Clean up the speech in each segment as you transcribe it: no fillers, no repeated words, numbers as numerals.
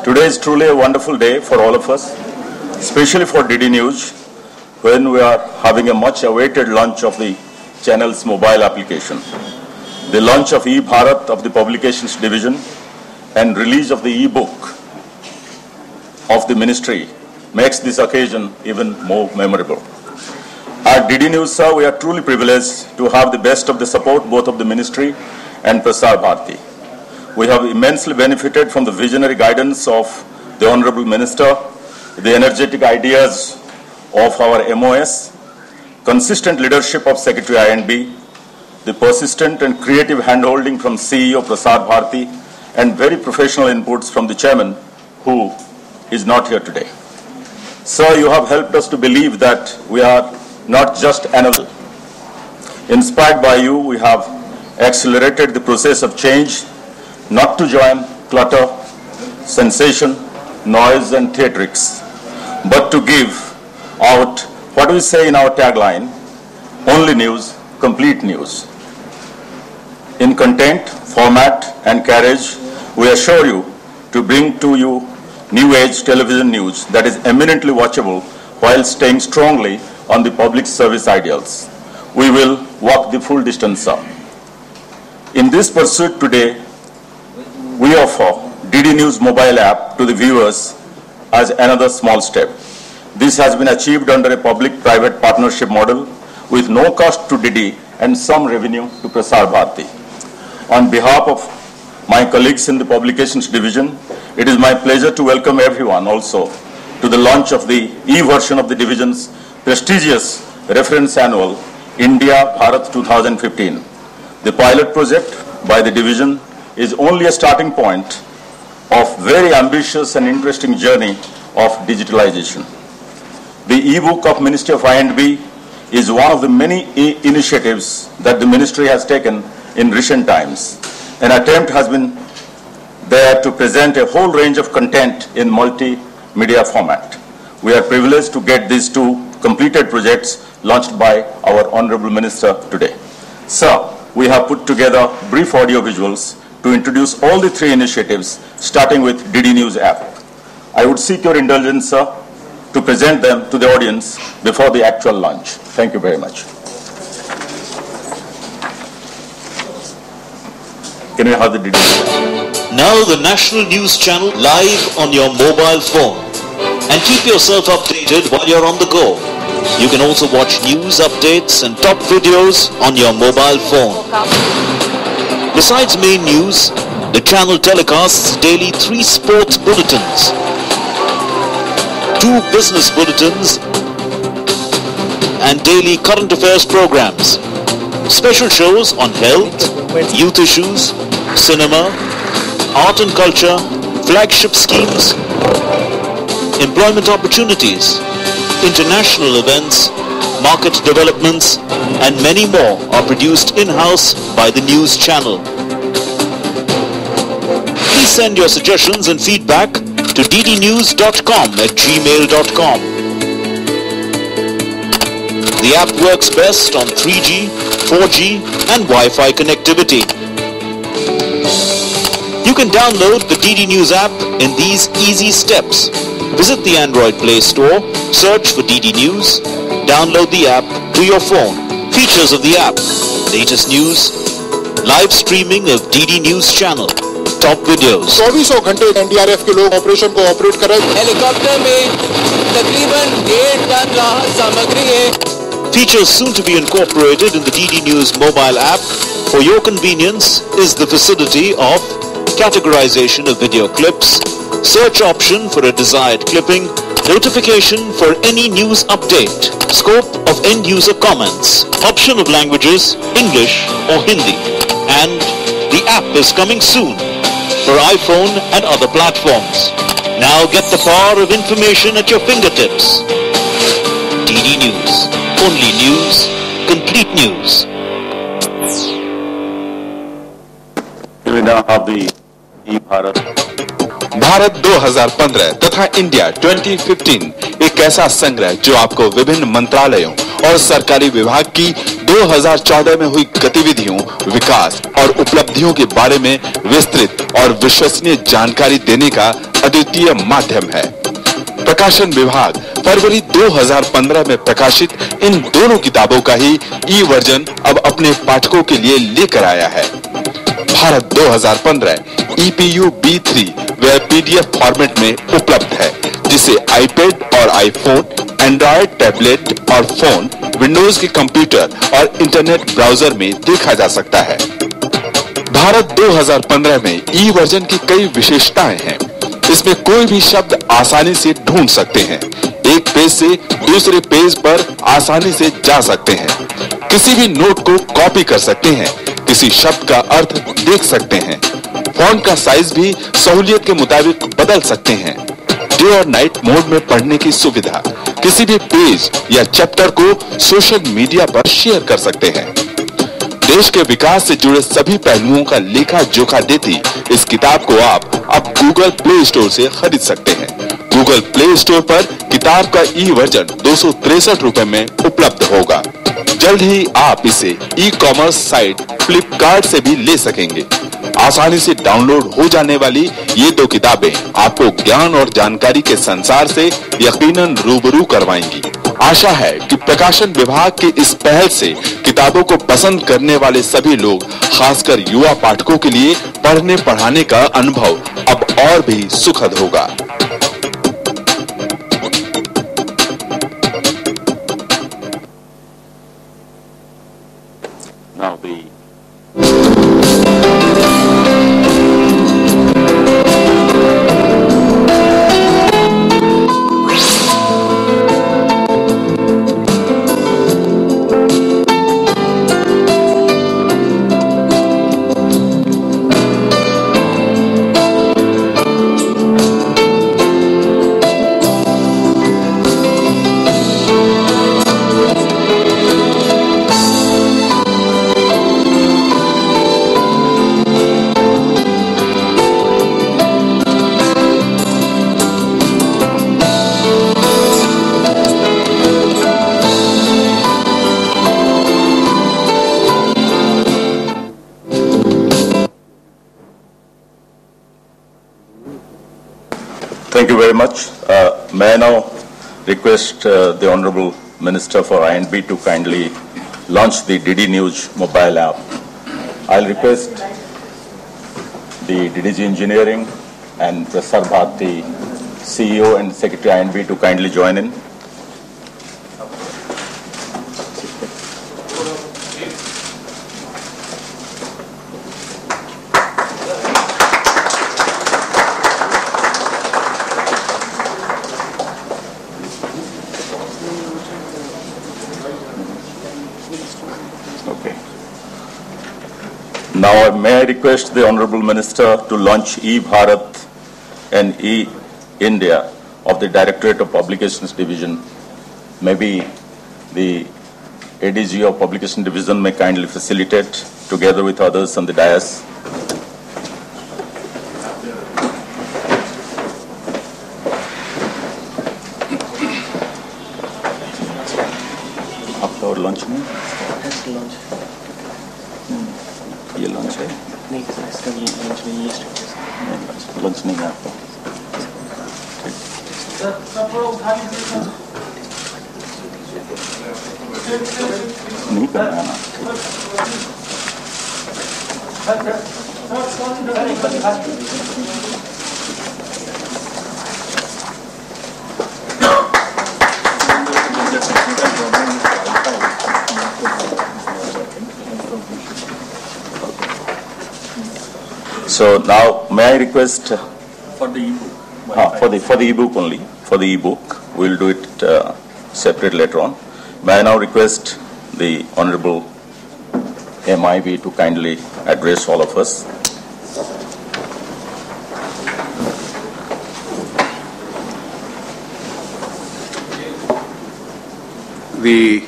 Today is truly a wonderful day for all of us, especially for DD News, when we are having a much awaited launch of the channel's mobile application. The launch of Bharat of the Publications Division and release of the e-book of the Ministry makes this occasion even more memorable. At DD News, sir, we are truly privileged to have the best of the support both of the Ministry and Prasar Bharati. We have immensely benefited from the visionary guidance of the Honorable Minister, the energetic ideas of our MOS, consistent leadership of Secretary I&B, the persistent and creative handholding from CEO Prasar Bharati, and very professional inputs from the Chairman, who is not here today. Sir, you have helped us to believe that we are not just another. Inspired by you, we have accelerated the process of change, not to join clutter, sensation, noise and theatrics, but to give out what we say in our tagline, only news, complete news. In content, format and carriage, we assure you to bring to you new age television news that is eminently watchable while staying strongly on the public service ideals. We will walk the full distance, sir. In this pursuit today, we offer DD News mobile app to the viewers as another small step. This has been achieved under a public-private partnership model with no cost to DD and some revenue to Prasar Bharati. On behalf of my colleagues in the Publications Division, it is my pleasure to welcome everyone also to the launch of the e-version of the division's prestigious reference annual, India Bharat 2015. The pilot project by the division is only a starting point of very ambitious and interesting journey of digitalisation. The e-book of Ministry of I&B is one of the many initiatives that the Ministry has taken in recent times. An attempt has been there to present a whole range of content in multimedia format. We are privileged to get these two completed projects launched by our Honorable Minister today. Sir, we have put together brief audio visuals to introduce all the three initiatives, starting with DD News app. I would seek your indulgence, sir, to present them to the audience before the actual launch. Thank you very much. Can we have the DD? Now the national news channel live on your mobile phone. And keep yourself updated while you're on the go. You can also watch news updates and top videos on your mobile phone. Besides main news, the channel telecasts daily 3 sports bulletins, 2 business bulletins, and daily current affairs programs. Special shows on health, youth issues, cinema, art and culture, flagship schemes, employment opportunities, international events, market developments, and many more are produced in-house by the news channel. Please send your suggestions and feedback to ddnews.com@gmail.com. The app works best on 3G, 4G, and Wi-Fi connectivity. You can download the DD News app in these easy steps. Visit the Android Play Store, search for DD News, download the app to your phone. Features of the app: latest news, live streaming of DD News channel, top videos. 24 घंटे NDRF के लोग operation को operate कर रहे हैं. Helicopter में तकरीबन 1.5 ton राहत सामग्री है. Features soon to be incorporated in the DD News mobile app for your convenience is the facility of categorization of video clips, search option for a desired clipping, notification for any news update, scope of end-user comments, option of languages, English or Hindi, and the app is coming soon for iPhone and other platforms. Now get the power of information at your fingertips. DD News. Only news, complete news. We now have the e-Bharat. Bharat 2015 तथा India 2015 एक ऐसा संग्रह जो आपको विभिन्न मंत्रालयों और सरकारी विभाग की 2014 में हुई गतिविधियों, विकास और उपलब्धियों के बारे में विस्तृत और विश्वसनीय जानकारी देने का अद्वितीय माध्यम है। प्रकाशन विभाग फरवरी 2015 में प्रकाशित इन दोनों किताबों का ही ई वर्जन अब अपने पाठकों के लिए लेकर आया है। भारत 2015 EPU B3 व PDF फॉर्मेट में उपलब्ध है, जिसे आईपैड और आईफोन, एंड्रॉयड टैबलेट और फोन, विंडोज के कंप्यूटर और इंटरनेट ब्राउजर में देखा जा सकता है। भारत 2015 में ई वर्जन की कई विशेषताएं हैं। इसमें कोई भी शब्द आसानी से ढूंढ सकते हैं, एक पेज से दूसरे पेज पर आसानी से जा सकते हैं, किसी भी नोट को कॉपी कर सकते हैं, किसी शब्द का अर्थ देख सकते हैं, फॉन्ट का साइज भी सहूलियत के मुताबिक बदल सकते हैं, डे और नाइट मोड में पढ़ने की सुविधा, किसी भी पेज या चैप्टर को सोशल मीडिया पर शेयर कर सकते हैं। देश के विकास से जुड़े सभी पहलुओं का लेखा जोखा देती इस किताब को आप अब गूगल प्ले स्टोर से खरीद सकते हैं। गूगल प्ले स्टोर पर किताब का ई वर्जन 263 रुपए में उपलब्ध होगा। जल्द ही आप इसे ई कॉमर्स साइट फ्लिपकार्ट से भी ले सकेंगे। आसानी से डाउनलोड हो जाने वाली ये दो किताबें आपको ज्ञान और जानकारी के संसार से यकीनन रूबरू करवाएंगी। आशा है कि प्रकाशन विभाग की इस पहल से किताबों को पसंद करने वाले सभी लोग, खासकर युवा पाठकों के लिए पढ़ने पढ़ाने का अनुभव अब और भी सुखद होगा। Thank you very much. May I now request the Honorable Minister for I&B to kindly launch the DD News mobile app. I'll request the DDG Engineering and Prasar Bharati CEO and Secretary I&B to kindly join in. Now, may I request the Honorable Minister to launch E-Bharat and E-India of the Directorate of Publications Division. Maybe the ADG of Publication Division may kindly facilitate together with others on the dais. आपका और launch नहीं? ये launch है? नहीं sir, इसका ये launch नहीं है। लॉन्च नहीं है आपका? नहीं करना है ना? So now, may I request for the e-book? For the e-book only. For the e-book, we'll do it separate later on. May I now request the Honorable MIB to kindly address all of us. The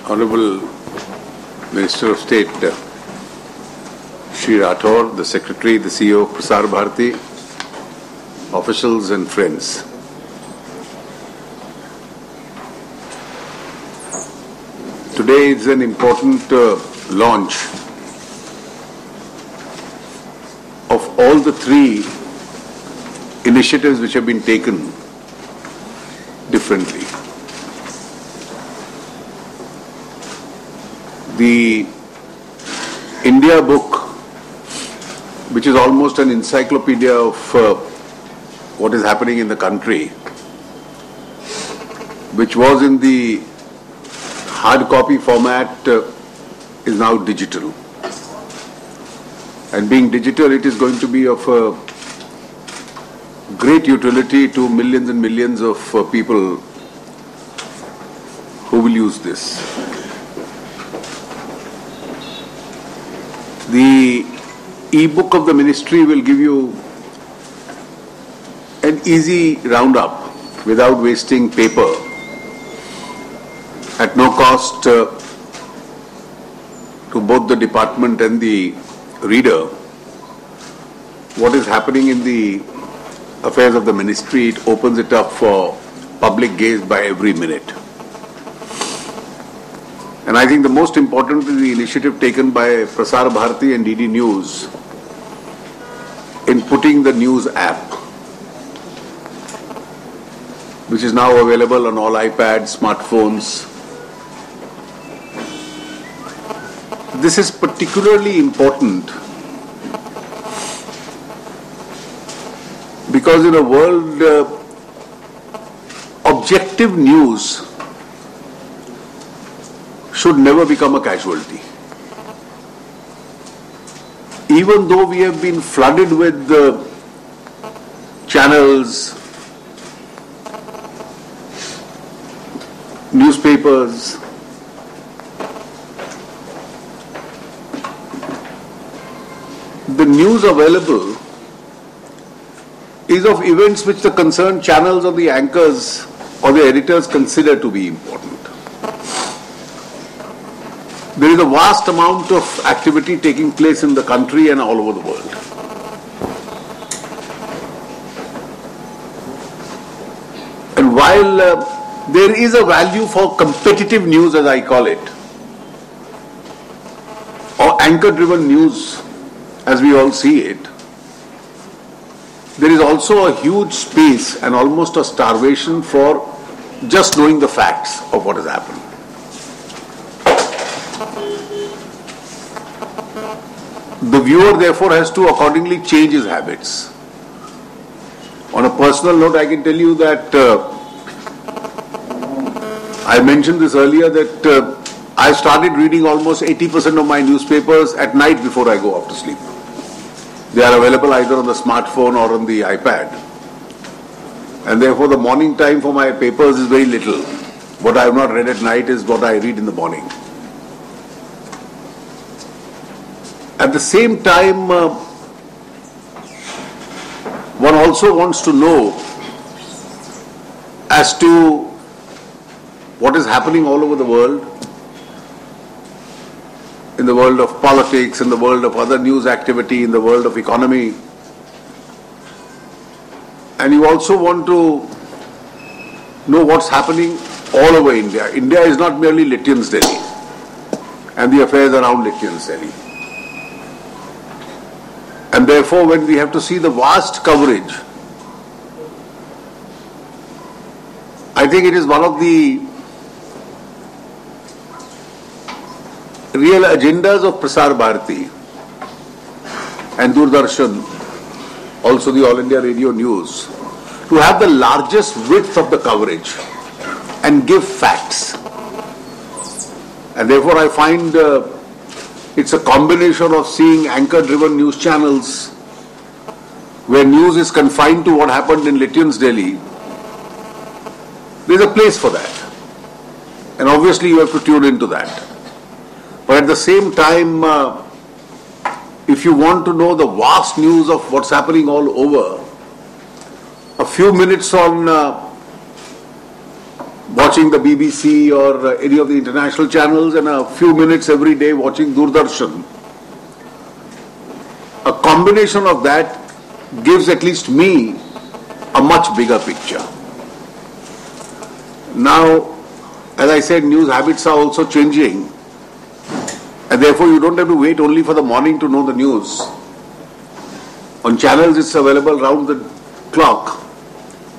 Honorable Minister of State, Shri Rathore, the Secretary, the CEO, Prasar Bharati, officials and friends. Today is an important launch of all the three initiatives which have been taken differently. The India book, which is almost an encyclopedia of what is happening in the country, which was in the hard copy format, is now digital. And being digital, it is going to be of great utility to millions and millions of people who will use this. The e-book of the ministry will give you an easy roundup without wasting paper, at no cost to both the department and the reader, what is happening in the affairs of the ministry. It opens it up for public gaze by every minute. And I think the most important is the initiative taken by Prasar Bharati and DD News in putting the news app, which is now available on all iPads, smartphones. This is particularly important because in a world, objective news should never become a casualty. Even though we have been flooded with channels, newspapers, the news available is of events which the concerned channels or the anchors or the editors consider to be important. There is a vast amount of activity taking place in the country and all over the world. And while there is a value for competitive news, as I call it, or anchor-driven news, as we all see it, there is also a huge space and almost a starvation for just knowing the facts of what has happened. The viewer therefore has to accordingly change his habits. On a personal note, I can tell you that I mentioned this earlier that I started reading almost 80% of my newspapers at night before I go off to sleep. They are available either on the smartphone or on the iPad. And therefore the morning time for my papers is very little. What I have not read at night is what I read in the morning. At the same time, one also wants to know as to what is happening all over the world, in the world of politics, in the world of other news activity, in the world of economy. And you also want to know what's happening all over India. India is not merely Lutyens Delhi and the affairs around Lutyens Delhi. And therefore, when we have to see the vast coverage, I think it is one of the real agendas of Prasar Bharati and Doordarshan, also the All India Radio News, to have the largest width of the coverage and give facts. And therefore I find it's a combination of seeing anchor-driven news channels where news is confined to what happened in Lutyens Delhi. There's a place for that. And obviously you have to tune into that. But at the same time, if you want to know the vast news of what's happening all over, a few minutes on watching the BBC or any of the international channels and a few minutes every day watching Doordarshan, a combination of that gives at least me a much bigger picture. Now, as I said, news habits are also changing, and therefore you don't have to wait only for the morning to know the news. On channels it's available round the clock,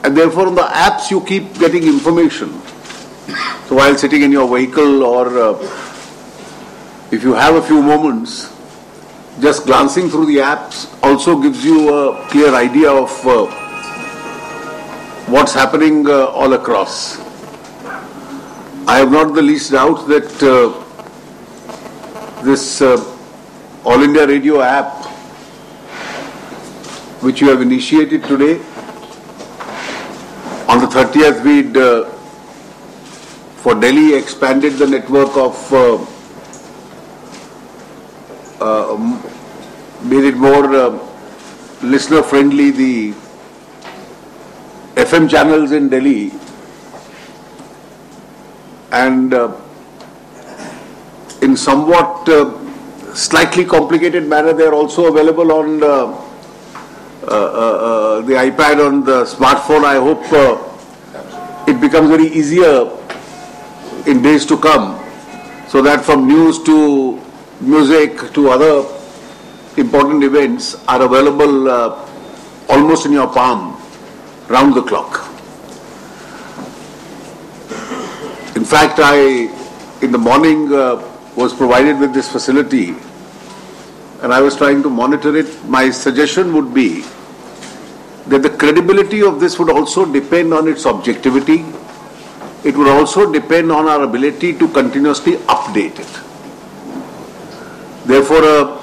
and therefore on the apps you keep getting information. So while sitting in your vehicle, or if you have a few moments, just glancing through the apps also gives you a clear idea of what's happening all across. I have not the least doubt that this All India Radio app, which you have initiated today, on the 30th we'd for Delhi expanded the network of made it more listener friendly. The FM channels in Delhi, and in somewhat slightly complicated manner they are also available on the iPad, on the smartphone. I hope it becomes very easier in days to come, so that from news to music to other important events are available almost in your palm, round the clock. In fact, I, in the morning, was provided with this facility, and I was trying to monitor it. My suggestion would be that the credibility of this would also depend on its objectivity. It would also depend on our ability to continuously update it. Therefore,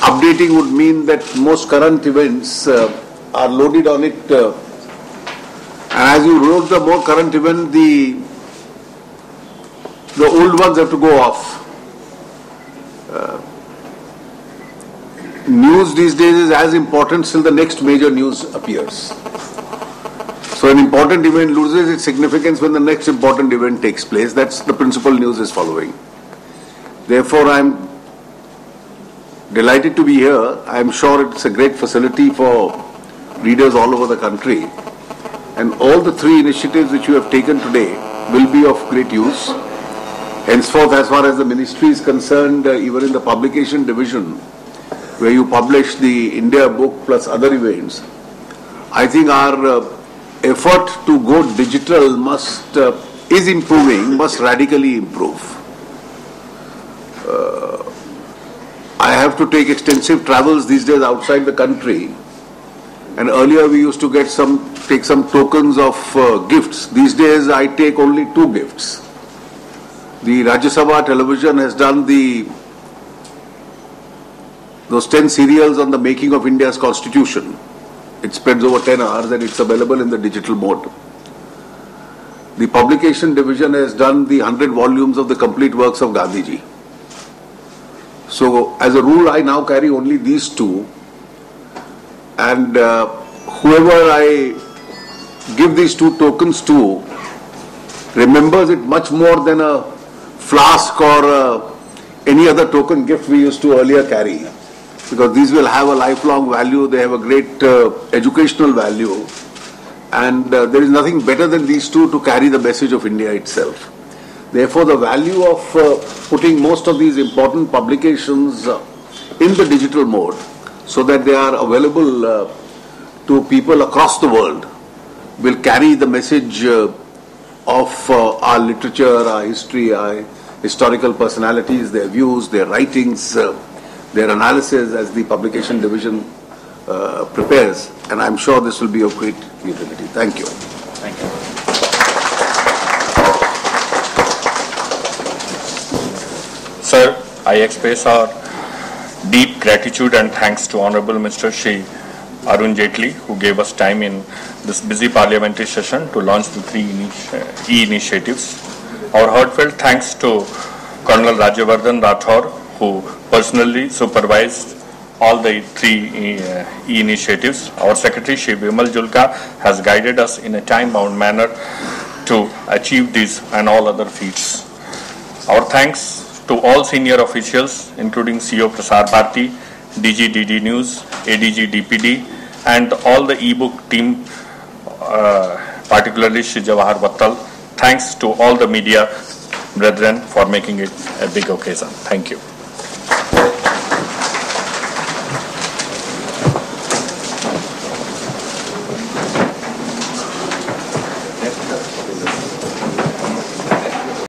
updating would mean that most current events are loaded on it, and as you load the more current event, the old ones have to go off. News these days is as important till the next major news appears. So an important event loses its significance when the next important event takes place. That's the principle news is following. Therefore, I'm delighted to be here. I'm sure it's a great facility for readers all over the country. And all the three initiatives which you have taken today will be of great use. Henceforth, as far as the ministry is concerned, even in the publication division, where you publish the India book plus other events, I think our effort to go digital is improving, must radically improve. I have to take extensive travels these days outside the country, and earlier we used to take some tokens of gifts. These days I take only 2 gifts. The Rajya Sabha television has done those 10 serials on the making of India's constitution. It spreads over 10 hours and it's available in the digital mode. The publication division has done the 100 volumes of the complete works of Gandhiji. So as a rule, I now carry only these 2, and whoever I give these 2 tokens to remembers it much more than a flask or any other token gift we used to earlier carry, because these will have a lifelong value. They have a great educational value, and there is nothing better than these 2 to carry the message of India itself. Therefore, the value of putting most of these important publications in the digital mode, so that they are available to people across the world, will carry the message of our literature, our history, our historical personalities, their views, their writings, their analysis as the publication division prepares. And I'm sure this will be of great utility. Thank you. Thank you. Sir, I express our deep gratitude and thanks to Honorable Minister Shri Arun Jaitley, who gave us time in this busy parliamentary session to launch the 3 e-initiatives. Our heartfelt thanks to Colonel Rajyavardhan Rathore, who personally supervised all the 3 e-initiatives. Our Secretary Shri Vimal Julka has guided us in a time-bound manner to achieve these and all other feats. Our thanks to all senior officials, including CEO Prasar Bharati, DG DD News, ADG DPD, and all the e-book team, particularly Shri Jawahar Vattal, thanks to all the media brethren for making it a big occasion. Thank you.